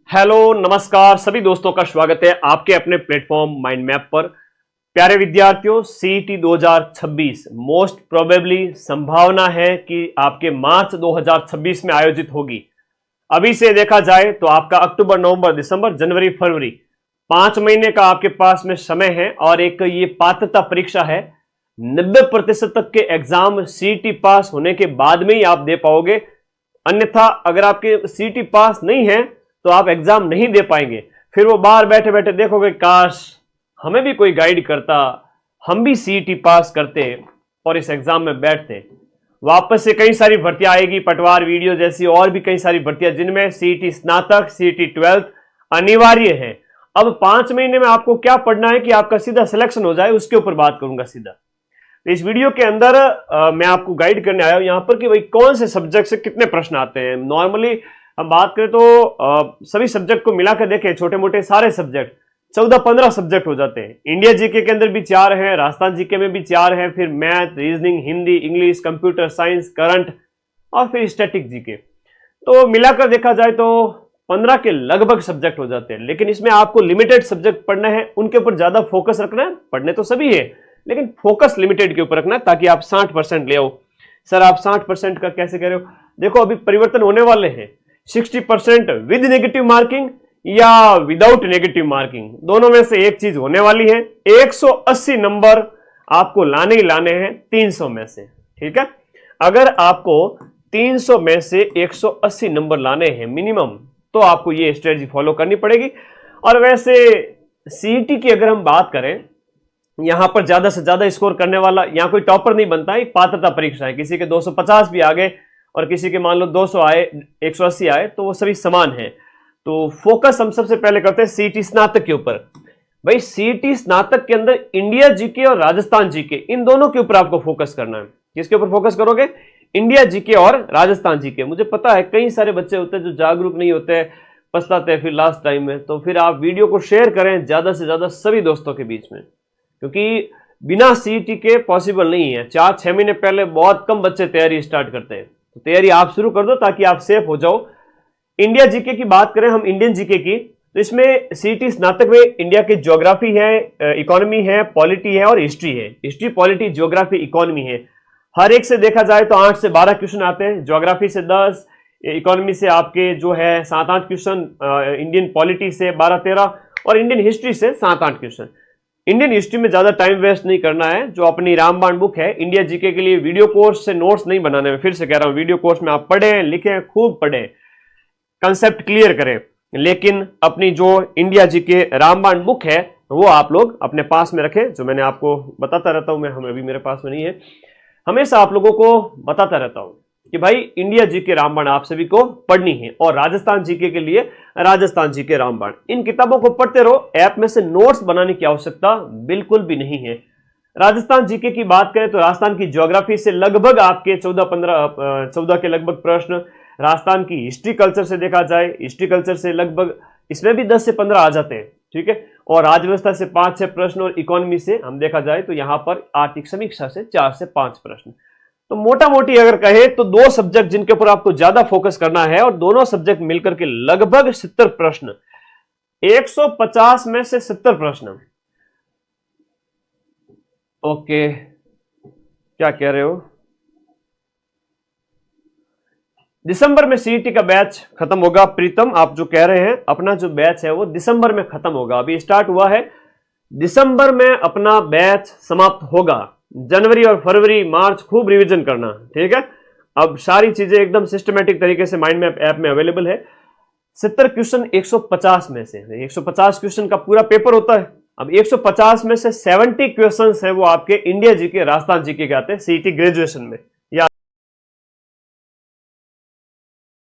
Hello नमस्कार सभी दोस्तों का स्वागत है आपके अपने प्लेटफॉर्म माइंड मैप पर। प्यारे विद्यार्थियों, सीईटी 2026 मोस्ट प्रोबेबली संभावना है कि आपके मार्च 2026 में आयोजित होगी। अभी से देखा जाए तो आपका अक्टूबर, नवंबर, दिसंबर, जनवरी, फरवरी 5 महीने का आपके पास में समय है और एक ये पात्रता परीक्षा है। 90% तक के एग्जाम सीईटी पास होने के बाद में ही आप दे पाओगे, अन्यथा अगर आपके सीईटी पास नहीं है तो आप एग्जाम नहीं दे पाएंगे। फिर वो बाहर बैठे बैठे देखोगे काश हमें भी कोई गाइड करता, हम भी सीईटी पास करते और इस एग्जाम में बैठते। वापस से कई सारी भर्तियां आएगी, पटवार वीडियो जैसी और भी कई सारी भर्तियां जिनमें सीईटी स्नातक, सीईटी 12 अनिवार्य है। अब 5 महीने में आपको क्या पढ़ना है कि आपका सीधा सिलेक्शन हो जाए, उसके ऊपर बात करूंगा सीधा। इस वीडियो के अंदर मैं आपको गाइड करने आया हूं यहां पर कि भाई कौन से सब्जेक्ट से कितने प्रश्न आते हैं। नॉर्मली हम बात करें तो सभी सब्जेक्ट को मिलाकर देखें, छोटे मोटे सारे सब्जेक्ट 14-15 सब्जेक्ट हो जाते हैं। इंडिया जीके के अंदर भी 4 हैं, राजस्थान जीके में भी 4 हैं, फिर math, reasoning, Hindi, English, computer science, current और फिर स्टैटिक जीके। तो मिलाकर देखा जाए तो 15 के लगभग सब्जेक्ट हो जाते हैं। लेकिन इसमें आपको लिमिटेड सब्जेक्ट पढ़ना है, उनके ऊपर ज्यादा फोकस रखना है। पढ़ने तो सभी है लेकिन फोकस लिमिटेड के ऊपर रखना है ताकि आप 60% ले आओ। सर आप 60% का कैसे कह रहे हो? देखो अभी परिवर्तन होने वाले हैं। 60% विद नेगेटिव मार्किंग या विदाउट नेगेटिव मार्किंग, दोनों में से एक चीज होने वाली है। 180 नंबर आपको लाने ही लाने हैं 300 में से, ठीक है। अगर आपको 300 में से 180 नंबर लाने हैं मिनिमम, तो आपको ये स्ट्रेटजी फॉलो करनी पड़ेगी। और वैसे सीईटी की अगर हम बात करें, यहां पर ज्यादा से ज्यादा स्कोर करने वाला, यहां कोई टॉपर नहीं बनता है, पात्रता परीक्षा है। किसी के 250 भी आ गए और किसी के मान लो 200 आए, 180 आए, तो वो सभी समान है। तो फोकस हम सबसे पहले करते हैं सीईटी स्नातक के ऊपर। भाई सीईटी स्नातक के अंदर इंडिया जीके और राजस्थान जीके, इन दोनों के ऊपर आपको फोकस करना है। किसके ऊपर फोकस करोगे? इंडिया जीके और राजस्थान जीके। मुझे पता है कई सारे बच्चे होते हैं जो जागरूक नहीं होते, पछताते हैं फिर लास्ट टाइम में। तो फिर आप वीडियो को शेयर करें ज्यादा से ज्यादा सभी दोस्तों के बीच में, क्योंकि बिना सीईटी के पॉसिबल नहीं है। 4-6 महीने पहले बहुत कम बच्चे तैयारी स्टार्ट करते हैं। तो तैयारी आप शुरू कर दो ताकि आप सेफ हो जाओ। इंडिया जीके की बात करें हम, इंडियन जीके की, तो इसमें सीईटी स्नातक में इंडिया की ज्योग्राफी है, इकोनॉमी है, पॉलिटी है और हिस्ट्री है। हिस्ट्री, पॉलिटी, ज्योग्राफी, इकोनॉमी है। हर एक से देखा जाए तो 8 से 12 क्वेश्चन आते हैं। ज्योग्राफी से 10, इकोनॉमी से आपके जो है 7-8 क्वेश्चन, इंडियन पॉलिटी से 12-13 और इंडियन हिस्ट्री से 7-8 क्वेश्चन। इंडियन हिस्ट्री में ज्यादा टाइम वेस्ट नहीं करना है। जो अपनी रामबाण बुक है इंडिया जीके के लिए, वीडियो कोर्स से नोट्स नहीं बनाने में, फिर से कह रहा हूं, वीडियो कोर्स में आप पढ़ें, लिखें, खूब पढ़ें, कंसेप्ट क्लियर करें। लेकिन अपनी जो इंडिया जीके रामबाण बुक है वो आप लोग अपने पास में रखें। जो मैंने आपको बताता रहता हूं, मैं हमें अभी मेरे पास में नहीं है, हमेशा आप लोगों को बताता रहता हूं कि भाई इंडिया जीके रामबाण आप सभी को पढ़नी है। और राजस्थान जीके के लिए राजस्थान जीके रामबाण, इन किताबों को पढ़ते रहो। ऐप में से नोट्स बनाने की आवश्यकता बिल्कुल भी नहीं है। राजस्थान जीके की बात करें तो राजस्थान की ज्योग्राफी से लगभग आपके 14 के लगभग प्रश्न। राजस्थान की हिस्ट्री कल्चर से देखा जाए, हिस्ट्री कल्चर से लगभग इसमें भी 10 से 15 आ जाते हैं, ठीक है। और राजव्यवस्था से 5-6 प्रश्न और इकोनॉमी से हम देखा जाए तो यहां पर आर्थिक समीक्षा से 4 से 5 प्रश्न। तो मोटा मोटी अगर कहे तो 2 सब्जेक्ट जिनके ऊपर आपको ज्यादा फोकस करना है, और दोनों सब्जेक्ट मिलकर के लगभग 70 प्रश्न, 150 में से 70 प्रश्न। ओके, क्या कह रहे हो? दिसंबर में सीईटी का बैच खत्म होगा। प्रीतम आप जो कह रहे हैं, अपना जो बैच है वो दिसंबर में खत्म होगा। अभी स्टार्ट हुआ है, दिसंबर में अपना बैच समाप्त होगा। जनवरी और फरवरी, मार्च खूब रिवीजन करना, ठीक है। अब सारी चीजें एकदम सिस्टमेटिक तरीके से माइंड मैप ऐप में अवेलेबल है। 70 क्वेश्चन 150 में से, 150 क्वेश्चन का पूरा पेपर होता है। अब 150 में से 70 क्वेश्चन है वो आपके इंडिया जीके, राजस्थान जीके के आते हैं सीईटी ग्रेजुएशन में।